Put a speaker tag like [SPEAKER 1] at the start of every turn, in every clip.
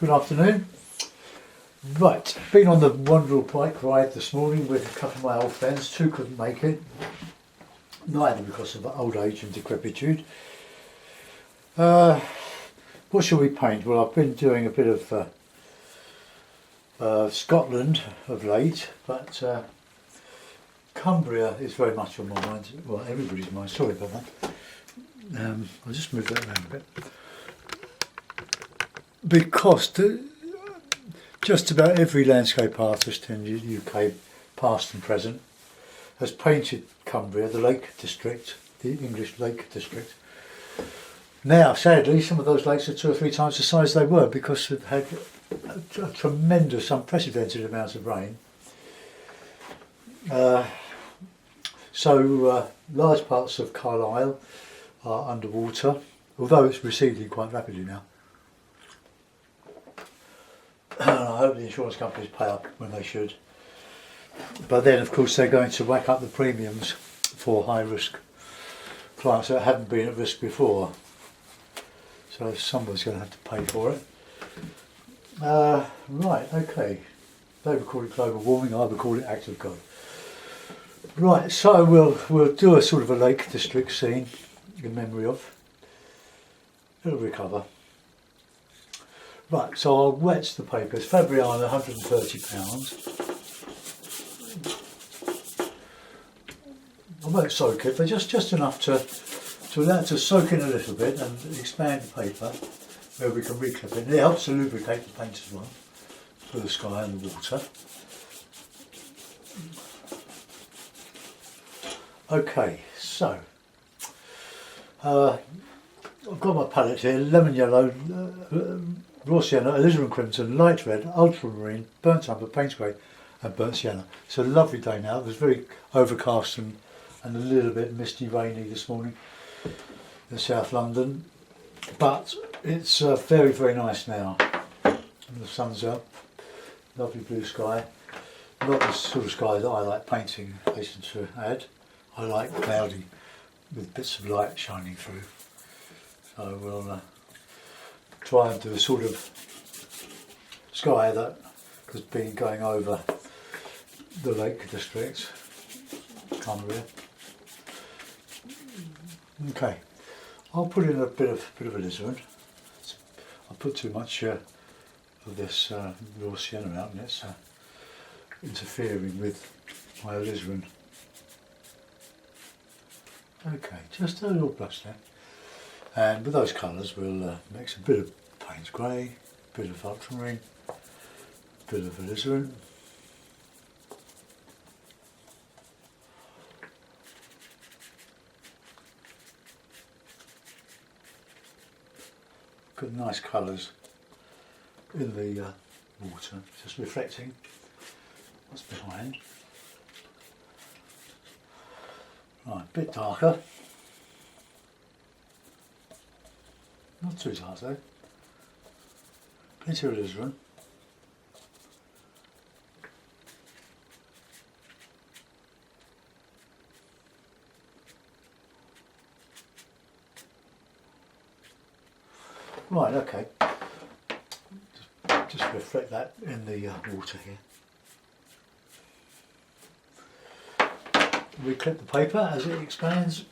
[SPEAKER 1] Good afternoon. Right, been on the Wanderall bike ride this morning with a couple of my old friends. Two couldn't make it, neither because of old age and decrepitude. What shall we paint? Well, I've been doing a bit of Scotland of late, but Cumbria is very much on my mind. Well, everybody's mind. Sorry about that. I'll just move that around a bit. Because just about every landscape artist in the UK, past and present, has painted Cumbria, the Lake District, the English Lake District. Now, sadly, some of those lakes are 2 or 3 times the size they were because they've had a tremendous, unprecedented amount of rain. So large parts of Carlisle are underwater, although it's receding quite rapidly now. And I hope the insurance companies pay up when they should. But then, of course, they're going to whack up the premiums for high-risk clients that haven't been at risk before. So somebody's going to have to pay for it. Right, okay. They would call it global warming, I would call it act of God. Right, so we'll do a sort of a Lake District scene in memory of. It'll recover. Right, so I'll wet the paper. It's Fabriana, £130. I won't soak it, but just enough to allow it to soak in a little bit and expand the paper where we can reclip it. And it helps to lubricate the paint as well, for the sky and the water. Okay, so I've got my palette here: lemon yellow, raw sienna, alizarin crimson, light red, ultramarine, burnt umber, paint grey and burnt sienna. It's a lovely day now. It was very overcast and a little bit misty, rainy this morning in South London, but it's very, very nice now. And the sun's up, lovely blue sky. Not the sort of sky that I like painting, I hasten to add. I like cloudy with bits of light shining through. So we'll try and do a sort of sky that has been going over the Lake District, Cumbria. Okay, I'll put in a bit of alizarin. I'll put too much of this raw sienna out, and it's interfering with my alizarin. Okay, just a little brush there. And with those colours we'll mix a bit of paint grey, a bit of ultramarine, a bit of alizarin. Good nice colours in the water, just reflecting what's behind. Right, a bit darker. Not too dark though. Plenty of alizarin. Right, okay. Just reflect that in the water here. We clip the paper as it expands.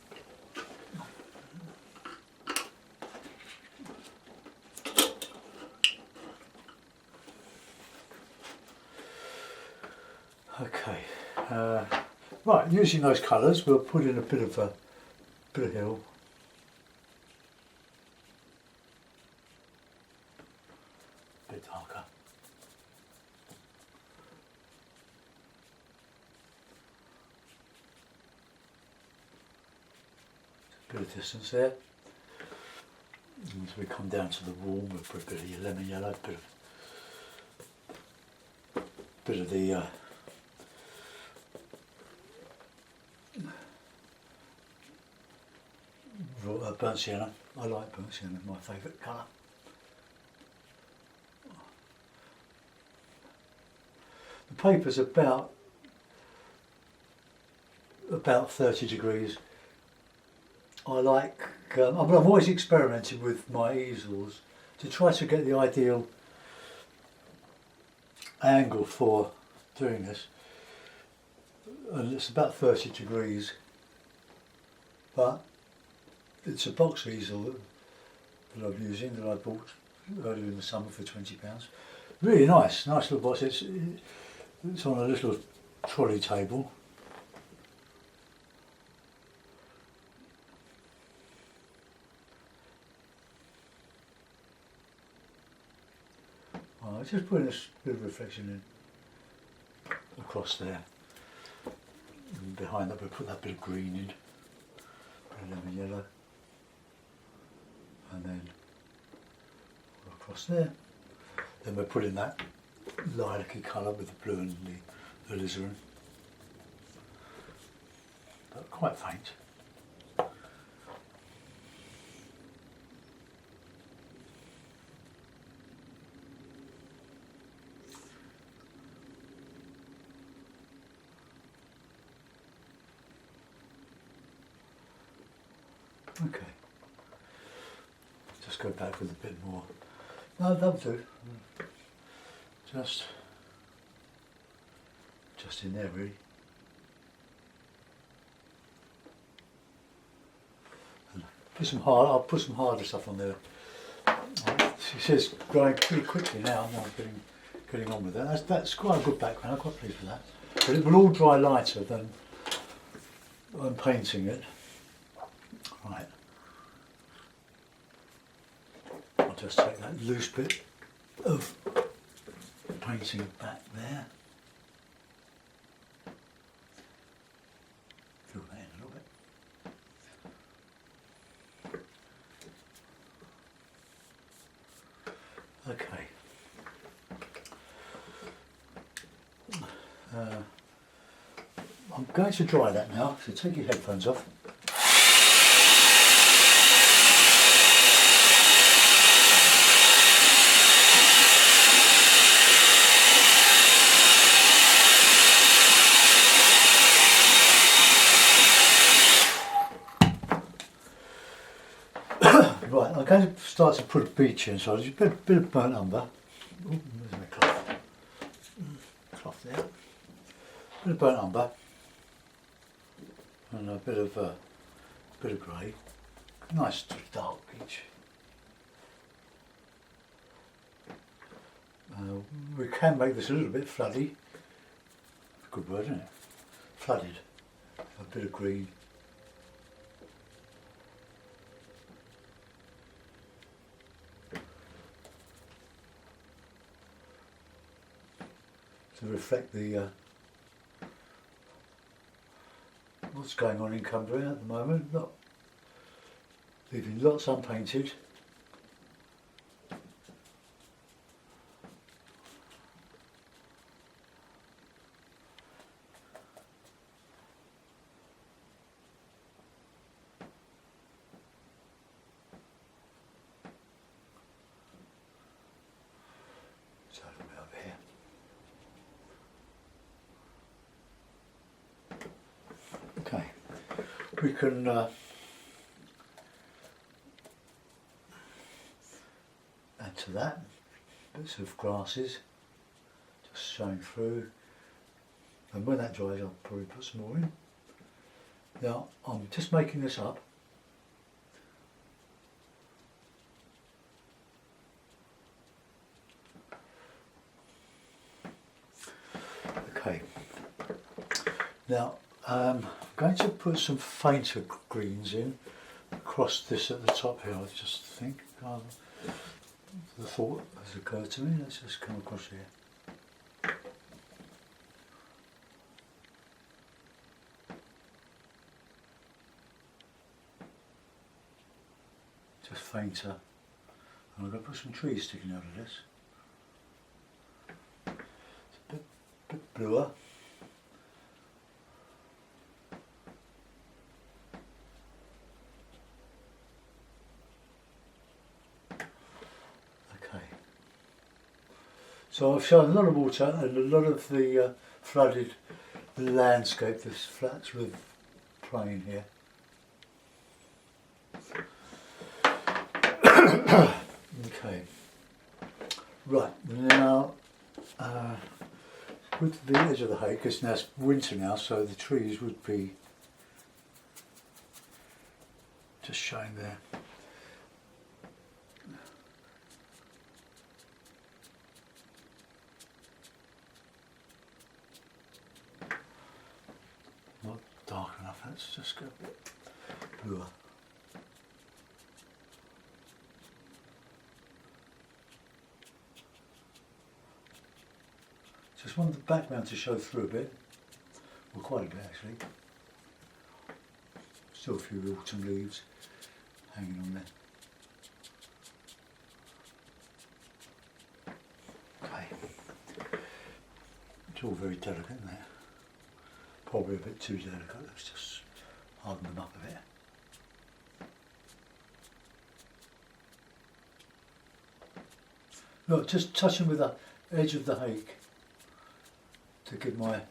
[SPEAKER 1] Okay, right, using those colours we'll put in a bit of hill. A bit darker. Bit of distance there. And as we come down to the warm, we'll put a bit of your lemon yellow, bit of the burnt sienna. I like burnt sienna, my favourite colour. The paper's about 30 degrees. I like, I'm always experimenting with my easels to try to get the ideal angle for doing this, and it's about 30 degrees, but it's a box easel that I'm using, that I bought earlier in the summer for £20. Really nice little box. It's on a little trolley table. Oh, just putting a bit of reflection in across there. And behind that we put that bit of green in, bit of lemon yellow, and then across there. Then we're putting that lilac-y colour with the blue and the alizarin, but quite faint. Okay, just go back with a bit more. No, that'll do. Just in there, really. And I'll put some harder stuff on there. She says drying pretty quickly now. I'm getting on with that. That's quite a good background. I'm quite pleased with that. But it will all dry lighter than I'm painting it. Right. I'll just take that loose bit of painting back there. Fill that in a little bit. Okay. I'm going to dry that now, so take your headphones off. Right, I'm going to start to put a beach in, so there's a bit of burnt umber. Ooh, there's my cloth. Cloth there. A bit of burnt umber. And a bit of grey. Nice dark beach. We can make this a little bit floody. Good word, isn't it? Flooded. A bit of green. To reflect the what's going on in Cumbria at the moment. Leaving lots unpainted. So a little bit over here. Okay, we can add to that bits of grasses just showing through, and when that dries I'll probably put some more in. Now I'm just making this up. Okay, now I'm going to put some fainter greens in across this at the top here. I just think the thought has occurred to me. Let's just come across here. Just fainter, and I'm going to put some trees sticking out of this. It's a bit bluer. So I've shown a lot of water and a lot of the flooded landscape, this flat sort of plain here. Okay, right, now with the edge of the hay, because now it's winter now, so the trees would be just showing there. Not dark enough, let's just go a bit bluer. Just want the background to show through a bit, well quite a bit actually. Still a few autumn leaves hanging on there. Okay, it's all very delicate in there. Probably a bit too delicate, let's just harden them up a bit. Look, just touching with the edge of the hake to give my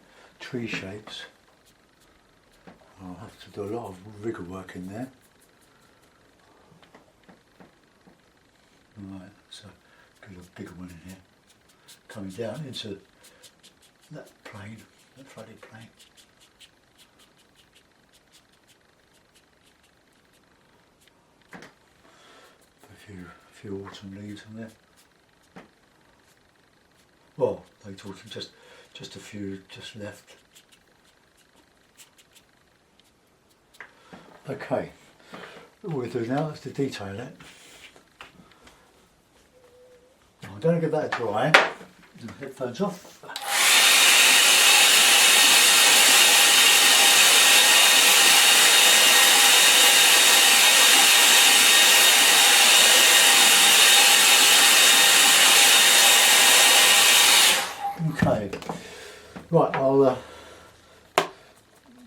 [SPEAKER 1] tree shapes. I'll have to do a lot of rigger work in there. Right, so get a bigger one in here. Coming down into that plane, that flooded plane. A few autumn leaves in there. Well, late autumn, just a few just left. Okay, all we do now is to detail it. I'm going to give that a dry. Headphones off. Okay, right, I'll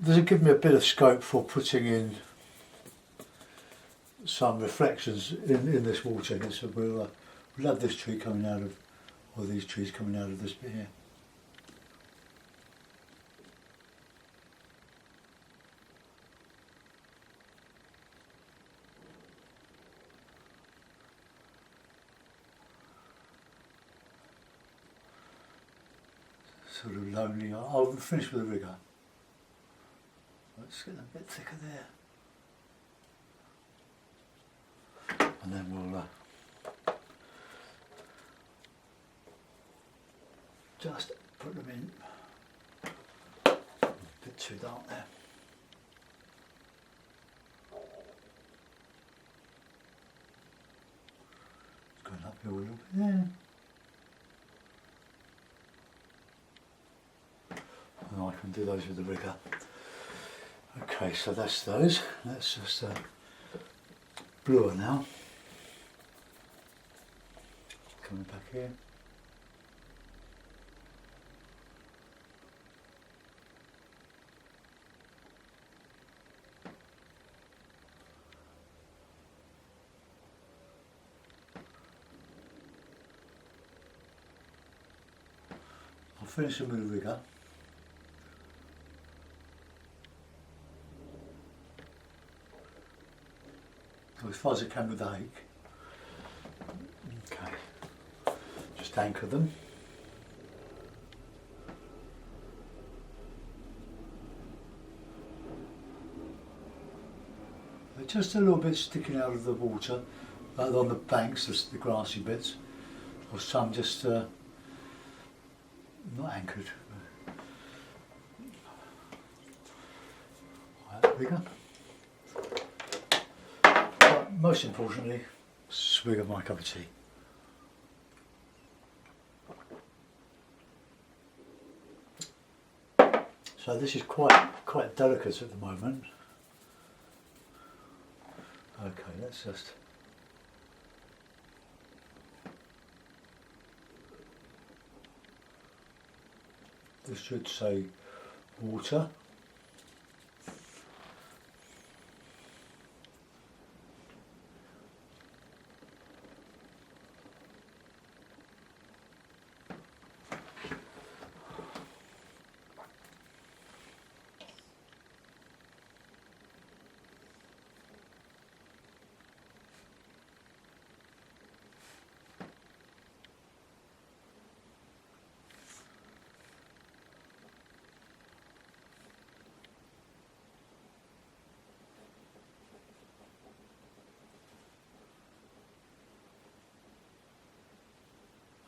[SPEAKER 1] does it give me a bit of scope for putting in some reflections in this water here, so we'll have this tree coming out of, or these trees coming out of this bit here. Sort of lonely. I'll finish with a rigger. Let's get a bit thicker there. And then we'll just put them in. A bit too dark there. It's going uphill a little bit there. And I can do those with the rigger. Okay, so that's those. Let's just bluer now. Coming back here. I'll finish them with a rigger. As far as I can with the hake. Okay, just anchor them. They're just a little bit sticking out of the water, on the banks, the grassy bits, or some just not anchored. Right, rigger. Most importantly, swig of my cup of tea. So this is quite delicate at the moment. Okay, let's just this should say water.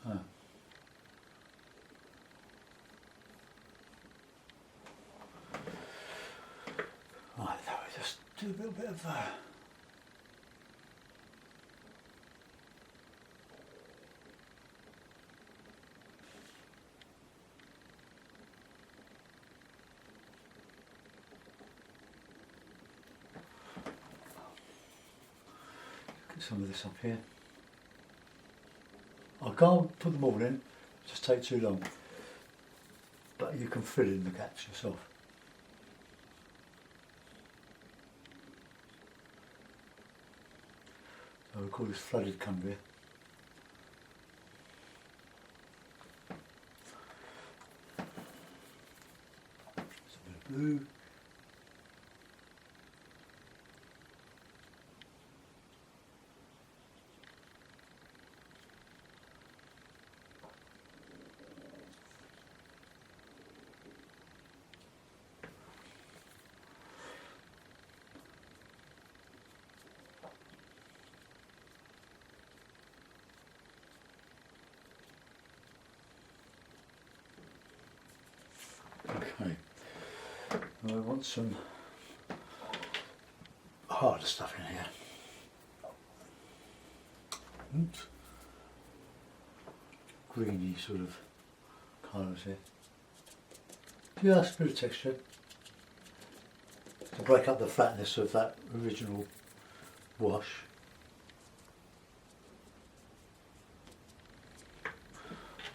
[SPEAKER 1] Oh. Right, now we just do a little bit of get some of this up here. I can't put them all in, just take too long. But you can fill in the gaps yourself. So we call this flooded Cumbria. Just a bit of blue. Okay, I want some harder stuff in here. Oops. Greeny sort of colours here. Just a bit of texture to break up the flatness of that original wash.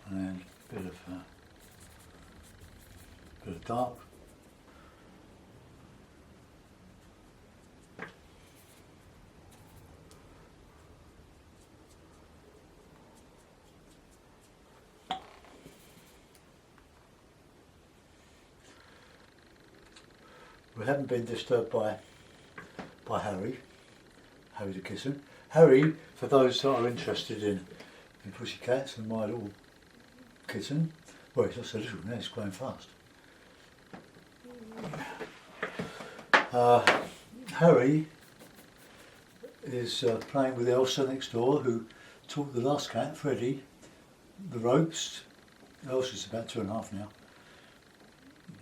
[SPEAKER 1] And then a bit of dark. We haven't been disturbed by Harry the kitten. Harry, for those that are interested in pussycats and my little kitten, well, it's not so little now, it's growing fast. Harry is playing with Elsa next door, who taught the last cat, Freddie, the ropes. Elsa's about 2.5 now.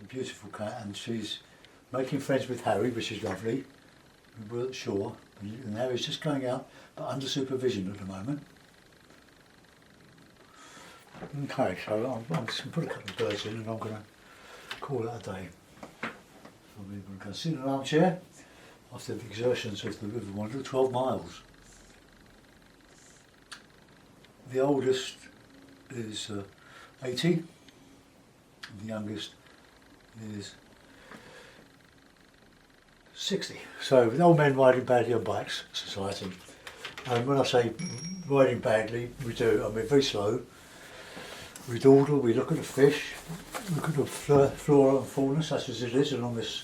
[SPEAKER 1] A beautiful cat, and she's making friends with Harry, which is lovely. We weren't sure, and Harry's just going out, but under supervision at the moment. Okay, so I'm just going to put a couple of birds in, and I'm going to call it a day. So we're going to go sit in an armchair after the exertions of the river wander, 12 miles. The oldest is 80, the youngest is 60. So the old men riding badly on bikes society. And when I say riding badly, we do, I mean very slow. We dawdle, we look at the fish, look at the flora and fauna such as it is along this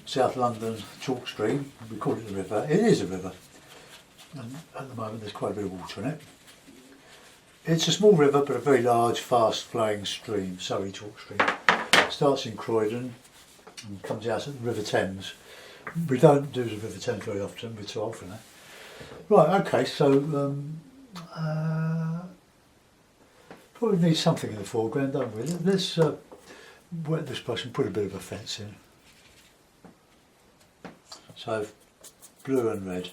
[SPEAKER 1] South London chalk stream. We call it the river. It is a river. And at the moment there's quite a bit of water in it. It's a small river but a very large, fast flowing stream, Surrey chalk stream. It starts in Croydon and comes out at the River Thames. We don't do the River Thames very often, we're too old for that. Right, okay, so probably need something in the foreground, don't we? Let's wet this brush and put a bit of a fence in. So blue and red.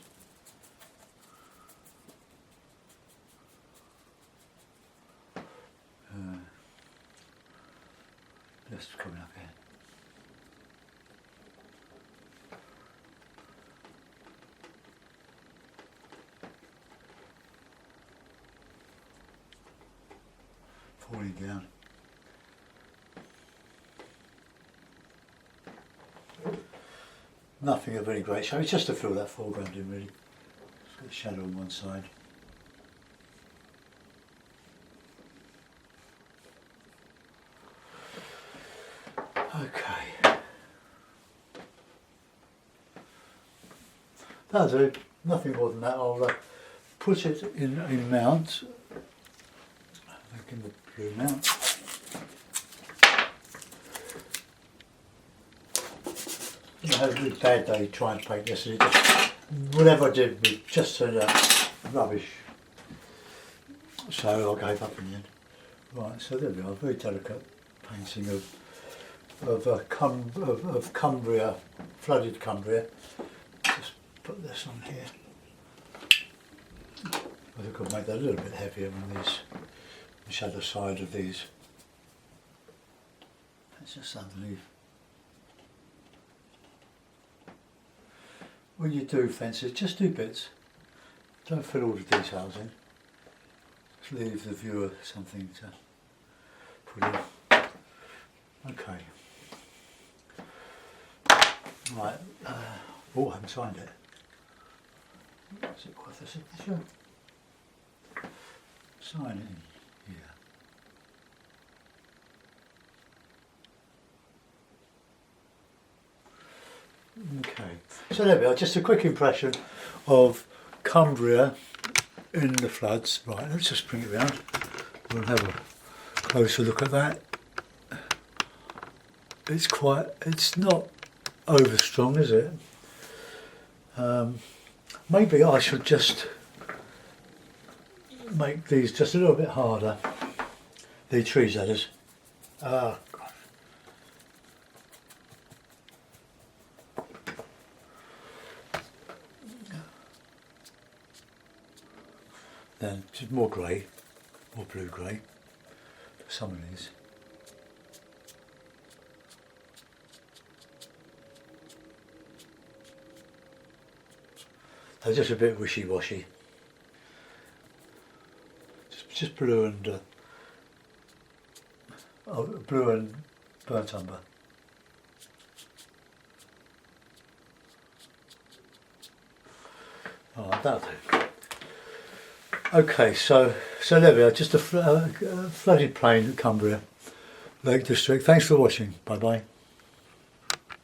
[SPEAKER 1] Just coming up here. Falling down. Nothing of any great shape, it's just to fill that foreground in really. Just got a shadow on one side. Okay. That'll do, nothing more than that. I'll put it in a mount. Back in the blue mount. I had a really bad day trying to paint yesterday. Whatever I did, it just turned out rubbish. so I gave up in the end. Right, so there we are, very delicate painting of Cumbria, flooded Cumbria. Just put this on here. I think I'll make that a little bit heavier on these, the shadow side of these. That's just underneath. When you do fences, just do bits. Don't fill all the details in. Just leave the viewer something to put in. Okay. Right. Oh, I haven't signed it. Is it worth a signature? Sign it in here. Okay. So there we are. Just a quick impression of Cumbria in the floods. Right. Let's just bring it round. We'll have a closer look at that. It's not over strong, is it? Maybe I should just make these just a little bit harder. The trees, that is. Ah, God. Then just more grey, more blue grey. Some of these. They're just a bit wishy-washy. Just blue and blue and burnt umber. Oh, that'll do. Okay, so there we are. Just a flooded plain at Cumbria, Lake District. Thanks for watching. Bye bye.